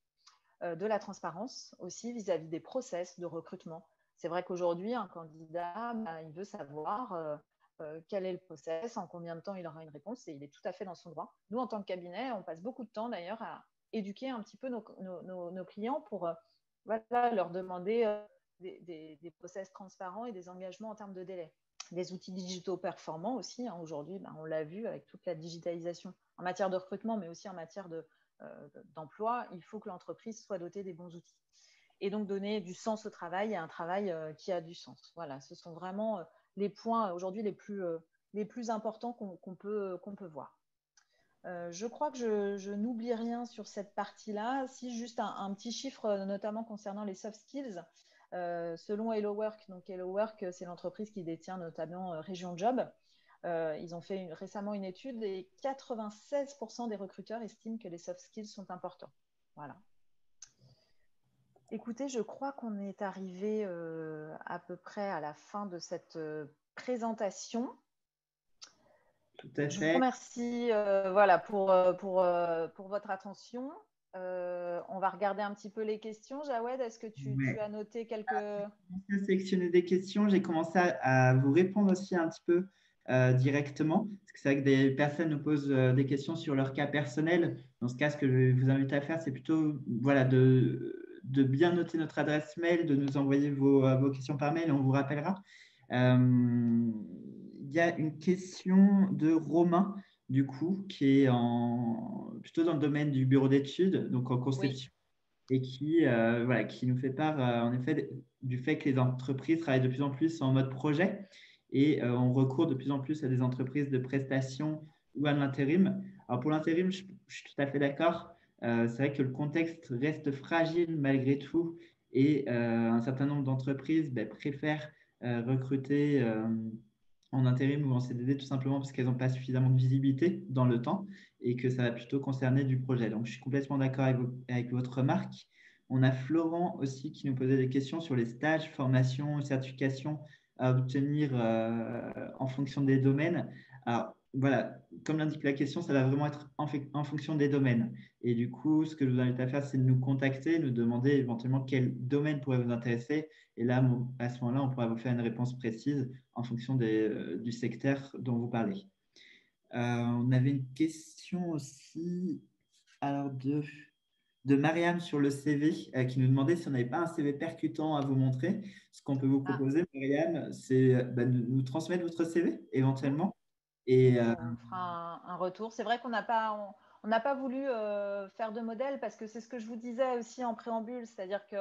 De la transparence aussi vis-à-vis des process de recrutement. C'est vrai qu'aujourd'hui, un candidat, il veut savoir quel est le process, en combien de temps il aura une réponse, et il est tout à fait dans son droit. Nous, en tant que cabinet, on passe beaucoup de temps d'ailleurs à éduquer un petit peu nos clients pour leur demander des process transparents et des engagements en termes de délai. Des outils digitaux performants aussi. Aujourd'hui, on l'a vu avec toute la digitalisation en matière de recrutement, mais aussi en matière d'emploi, il faut que l'entreprise soit dotée des bons outils. Et donc donner du sens au travail et un travail qui a du sens. Voilà, ce sont vraiment les points aujourd'hui les plus importants qu'on peut voir. Je crois que je n'oublie rien sur cette partie-là. Si juste un petit chiffre, notamment concernant les soft skills. Selon Hello Work, donc Hello Work, c'est l'entreprise qui détient notamment Région Job. Ils ont fait récemment une étude et 96% des recruteurs estiment que les soft skills sont importants. Voilà. Écoutez, je crois qu'on est arrivé à peu près à la fin de cette présentation. Tout à fait. Je vous remercie pour votre attention. On va regarder un petit peu les questions. Jawed, est-ce que tu as noté quelques… J'ai commencé à sélectionner des questions. J'ai commencé à vous répondre aussi un petit peu directement. Parce que c'est vrai que des personnes nous posent des questions sur leur cas personnel. Dans ce cas, ce que je vous invite à faire, c'est plutôt de bien noter notre adresse mail, de nous envoyer vos questions par mail et on vous rappellera. Il y a une question de Romain, du coup, qui est plutôt dans le domaine du bureau d'études, donc en conception. Oui. Et qui nous fait part, en effet, du fait que les entreprises travaillent de plus en plus en mode projet et on recourt de plus en plus à des entreprises de prestation ou à l'intérim. Alors, pour l'intérim, je suis tout à fait d'accord. C'est vrai que le contexte reste fragile malgré tout et un certain nombre d'entreprises préfèrent recruter en intérim ou en CDD tout simplement parce qu'elles n'ont pas suffisamment de visibilité dans le temps et que ça va plutôt concerner du projet. Donc, je suis complètement d'accord avec votre remarque. On a Florent aussi qui nous posait des questions sur les stages, formations, certifications à obtenir en fonction des domaines. Alors, voilà, comme l'indique la question, ça va vraiment être en fonction des domaines. Et du coup, ce que je vous invite à faire, c'est de nous contacter, nous demander éventuellement quel domaine pourrait vous intéresser. Et là, à ce moment-là, on pourra vous faire une réponse précise en fonction du secteur dont vous parlez. On avait une question aussi alors de Mariam sur le CV qui nous demandait si on n'avait pas un CV percutant à vous montrer. Ce qu'on peut vous Ah, proposer, Mariam, c'est de nous transmettre votre CV hmm. éventuellement. Et Et on fera un retour. C'est vrai qu'on n'a pas voulu faire de modèle parce que c'est ce que je vous disais aussi en préambule, c'est-à-dire que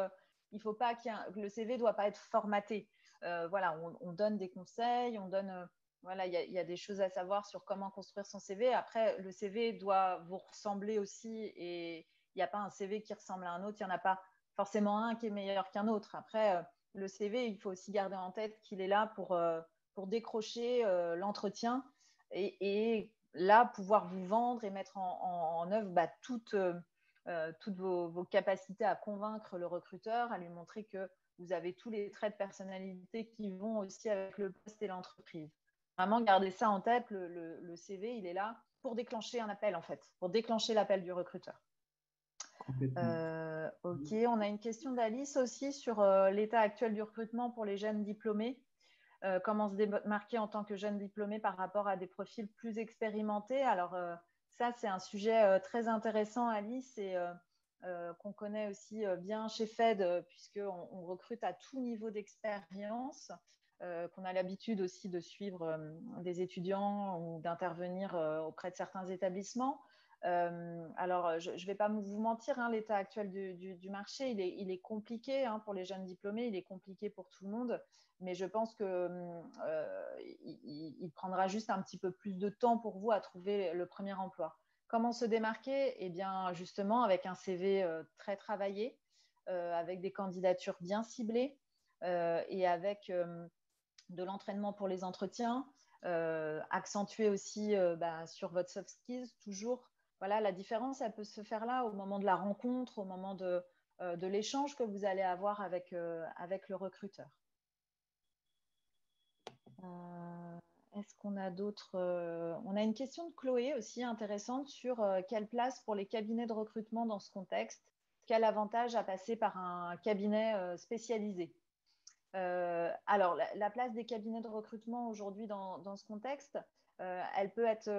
il faut pas le CV doit pas être formaté. Voilà, on donne des conseils, on donne voilà, il y a des choses à savoir sur comment construire son CV. Après, le CV doit vous ressembler aussi et il n'y a pas un CV qui ressemble à un autre. Il n'y en a pas forcément un qui est meilleur qu'un autre. Après, le CV, il faut aussi garder en tête qu'il est là pour décrocher l'entretien et là, pouvoir vous vendre et mettre en œuvre toutes vos capacités à convaincre le recruteur, à lui montrer que vous avez tous les traits de personnalité qui vont aussi avec le poste et l'entreprise. Vraiment, gardez ça en tête, le CV, il est là pour déclencher un appel, en fait, pour déclencher l'appel du recruteur. complètement. Ok, on a une question d'Alice aussi sur l'état actuel du recrutement pour les jeunes diplômés. Comment se démarquer en tant que jeune diplômé par rapport à des profils plus expérimentés. Alors, ça, c'est un sujet très intéressant, Alice, et qu'on connaît aussi bien chez Fed, puisqu'on recrute à tout niveau d'expérience, qu'on a l'habitude aussi de suivre des étudiants ou d'intervenir auprès de certains établissements. Alors, je ne vais pas vous mentir, hein, l'état actuel du marché, il est compliqué hein, pour les jeunes diplômés, il est compliqué pour tout le monde, mais je pense que il prendra juste un petit peu plus de temps pour vous à trouver le premier emploi. Comment se démarquer? Eh bien, justement, avec un CV très travaillé, avec des candidatures bien ciblées et avec de l'entraînement pour les entretiens, accentuer aussi sur votre soft skills, toujours. Voilà, la différence, elle peut se faire là au moment de la rencontre, au moment de l'échange que vous allez avoir avec le recruteur. Est-ce qu'on a d'autres On a une question de Chloé aussi intéressante sur quelle place pour les cabinets de recrutement dans ce contexte. Quel avantage à passer par un cabinet spécialisé? Alors, la place des cabinets de recrutement aujourd'hui dans ce contexte, elle peut être.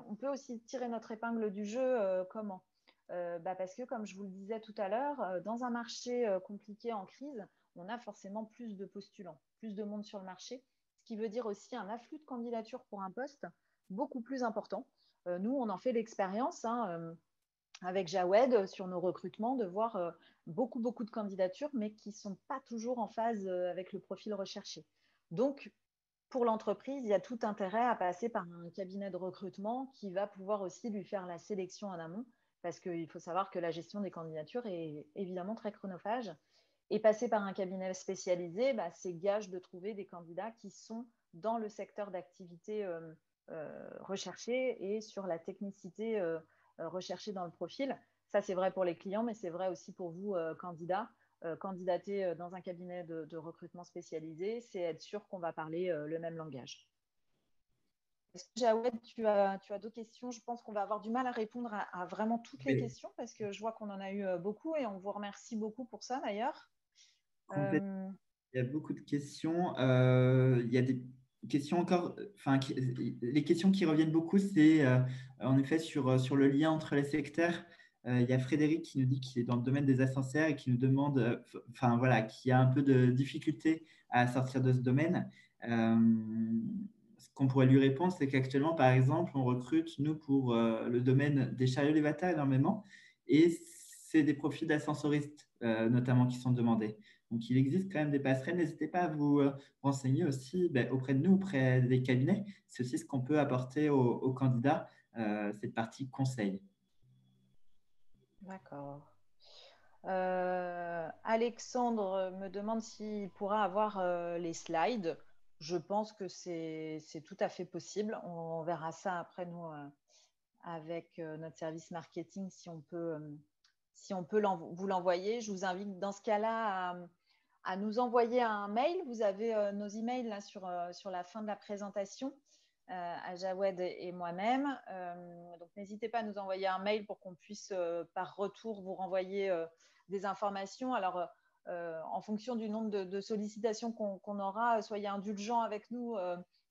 On peut aussi tirer notre épingle du jeu. Comment? Parce que, comme je vous le disais tout à l'heure, dans un marché compliqué en crise, on a forcément plus de postulants, plus de monde sur le marché, ce qui veut dire aussi un afflux de candidatures pour un poste beaucoup plus important. Nous, on en fait l'expérience. Hein, avec Jawed sur nos recrutements, de voir beaucoup de candidatures, mais qui ne sont pas toujours en phase avec le profil recherché. Donc, pour l'entreprise, il y a tout intérêt à passer par un cabinet de recrutement qui va pouvoir aussi lui faire la sélection en amont, parce qu'il faut savoir que la gestion des candidatures est évidemment très chronophage. Et passer par un cabinet spécialisé, c'est gage de trouver des candidats qui sont dans le secteur d'activité recherché et sur la technicité recherchée dans le profil. Ça, c'est vrai pour les clients, mais c'est vrai aussi pour vous, candidats. Candidater dans un cabinet de recrutement spécialisé, c'est être sûr qu'on va parler le même langage. Est-ce que Jawed, tu as d'autres questions? Je pense qu'on va avoir du mal à répondre à vraiment toutes les Oui, questions parce que je vois qu'on en a eu beaucoup et on vous remercie beaucoup pour ça d'ailleurs. complètement. Il y a beaucoup de questions. Il y a des questions encore, enfin, les questions qui reviennent beaucoup, c'est en effet sur le lien entre les secteurs. Il y a Frédéric qui nous dit qu'il est dans le domaine des ascenseurs et qui nous demande, enfin voilà, qui a un peu de difficulté à sortir de ce domaine. Ce qu'on pourrait lui répondre, c'est qu'actuellement, par exemple, on recrute, nous, pour le domaine des chariots élévateurs énormément, et c'est des profils d'ascensoristes, notamment, qui sont demandés. Donc, il existe quand même des passerelles. N'hésitez pas à vous renseigner aussi auprès de nous, auprès des cabinets. C'est aussi ce qu'on peut apporter aux candidats, cette partie conseil. D'accord. Alexandre me demande s'il pourra avoir les slides. Je pense que c'est tout à fait possible. On verra ça après nous avec notre service marketing si on peut vous l'envoyer. Je vous invite dans ce cas-là à nous envoyer un mail. Vous avez nos emails là sur la fin de la présentation. à Jawed et moi-même. Donc, n'hésitez pas à nous envoyer un mail pour qu'on puisse, par retour, vous renvoyer des informations. Alors, en fonction du nombre de sollicitations qu'on aura, soyez indulgents avec nous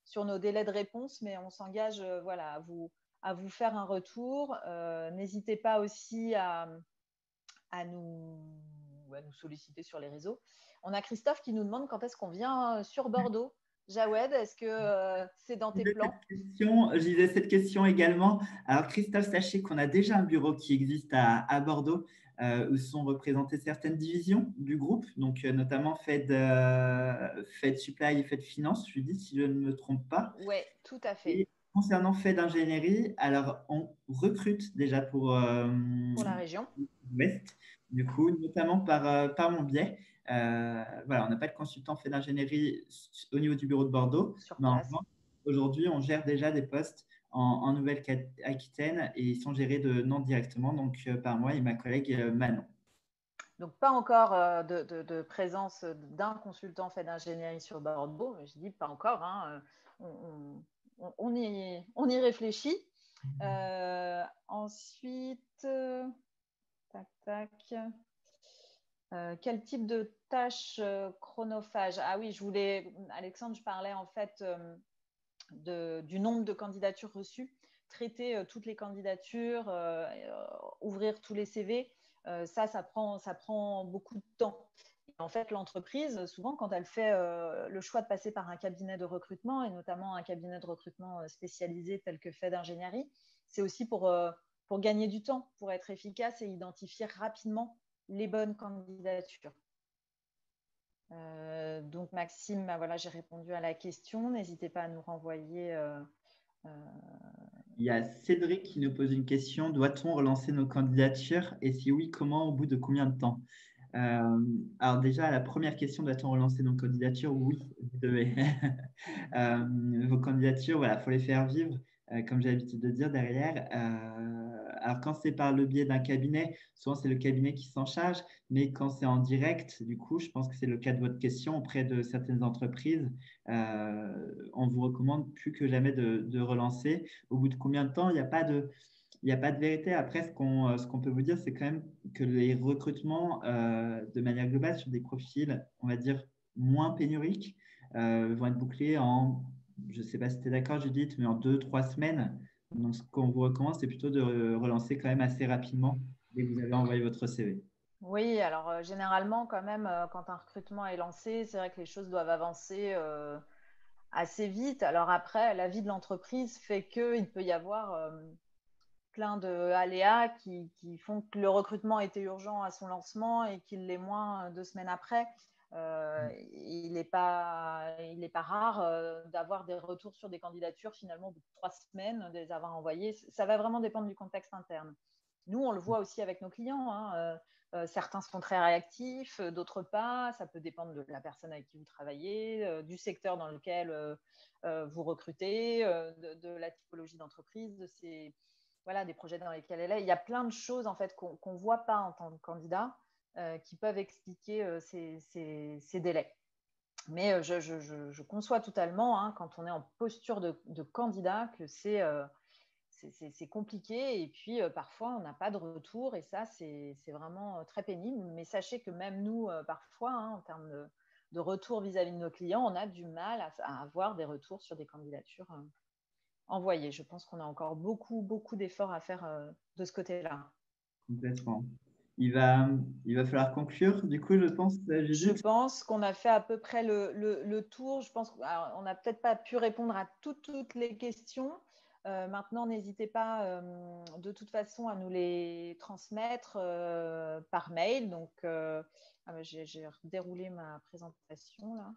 sur nos délais de réponse, mais on s'engage voilà, à vous faire un retour. N'hésitez pas aussi à nous solliciter sur les réseaux. On a Christophe qui nous demande quand est-ce qu'on vient sur Bordeaux. Jawed, est-ce que c'est dans tes plans? Je disais cette question également. Alors, Christophe, sachez qu'on a déjà un bureau qui existe à Bordeaux où sont représentées certaines divisions du groupe, donc notamment Fed Supply et Fed Finance, je dis si je ne me trompe pas. Oui, tout à fait. Et concernant Fed Ingénierie, alors on recrute déjà pour la région. l'Ouest, du coup, notamment par mon biais. Voilà, on n'a pas de consultant fait d'ingénierie au niveau du bureau de Bordeaux, Sur mais en place. revanche, aujourd'hui, on gère déjà des postes en Nouvelle-Aquitaine et ils sont gérés de Nantes directement, donc par moi et ma collègue Manon. Donc, pas encore de présence d'un consultant fait d'ingénierie sur Bordeaux. Je dis pas encore. Hein, on y réfléchit. Ensuite, tac, tac. Quel type de tâches chronophages? Ah oui, Alexandre, je parlais en fait du nombre de candidatures reçues, traiter toutes les candidatures, ouvrir tous les CV. Ça prend beaucoup de temps. Et en fait, l'entreprise, souvent, quand elle fait le choix de passer par un cabinet de recrutement, et notamment un cabinet de recrutement spécialisé tel que fait d'ingénierie, c'est aussi pour gagner du temps, pour être efficace et identifier rapidement les bonnes candidatures. Donc Maxime, voilà, j'ai répondu à la question. N'hésitez pas à nous renvoyer. Il y a Cédric qui nous pose une question. Doit-on relancer nos candidatures? Et si oui, comment, au bout de combien de temps? Alors déjà, la première question, doit-on relancer nos candidatures? Oui, vous devez. Vos candidatures, voilà, il faut les faire vivre, comme j'ai l'habitude de dire derrière. Alors quand c'est par le biais d'un cabinet, souvent c'est le cabinet qui s'en charge, mais quand c'est en direct, du coup, je pense que c'est le cas de votre question auprès de certaines entreprises, on vous recommande plus que jamais de relancer. Au bout de combien de temps? Il n'y a pas de vérité. Après, ce qu'on peut vous dire, c'est quand même que les recrutements, de manière globale, sur des profils, on va dire, moins pénuriques, vont être bouclés en, je ne sais pas si tu es d'accord, Judith, mais en 2, 3 semaines. Donc, ce qu'on vous recommande, c'est plutôt de relancer quand même assez rapidement dès que vous avez envoyé votre CV. Oui, alors généralement, quand même, quand un recrutement est lancé, c'est vrai que les choses doivent avancer assez vite. Alors après, la vie de l'entreprise fait qu'il peut y avoir plein de aléas qui font que le recrutement était urgent à son lancement et qu'il l'est moins 2 semaines après. Il n'est pas rare d'avoir des retours sur des candidatures finalement au bout de 3 semaines, de les avoir envoyées. Ça va vraiment dépendre du contexte interne. Nous, on le voit aussi avec nos clients. Hein. Certains sont très réactifs, d'autres pas. Ça peut dépendre de la personne avec qui vous travaillez, du secteur dans lequel vous recrutez, de la typologie d'entreprise, des projets dans lesquels elle est. Il y a plein de choses en fait qu'on ne voit pas en tant que candidat qui peuvent expliquer ces délais. Mais je conçois totalement, hein, quand on est en posture de candidat, que c'est compliqué et puis parfois on n'a pas de retour et ça c'est vraiment très pénible. Mais sachez que même nous, parfois, hein, en termes de retour vis-à-vis de nos clients, on a du mal à avoir des retours sur des candidatures envoyées. Je pense qu'on a encore beaucoup, beaucoup d'efforts à faire de ce côté-là. Complètement. Il va falloir conclure, du coup, je pense, Je Judith. pense qu'on a fait à peu près le tour. Je pense qu'on n'a peut-être pas pu répondre à toutes les questions. Maintenant, n'hésitez pas de toute façon à nous les transmettre par mail. Donc, j'ai déroulé ma présentation là.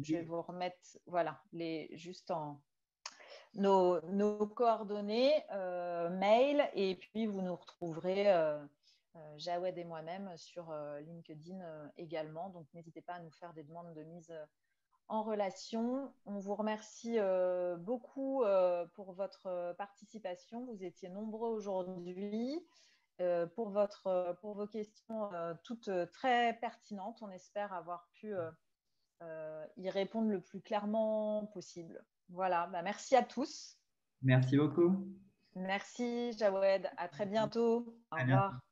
Je vais vous remettre voilà, juste en nos coordonnées mail et puis vous nous retrouverez. Jawed et moi-même sur LinkedIn également. Donc, n'hésitez pas à nous faire des demandes de mise en relation. On vous remercie beaucoup pour votre participation. Vous étiez nombreux aujourd'hui pour vos questions toutes très pertinentes. On espère avoir pu y répondre le plus clairement possible. Voilà, bah, merci à tous. Merci beaucoup. Merci Jawed, à très bientôt. Au À bientôt. revoir.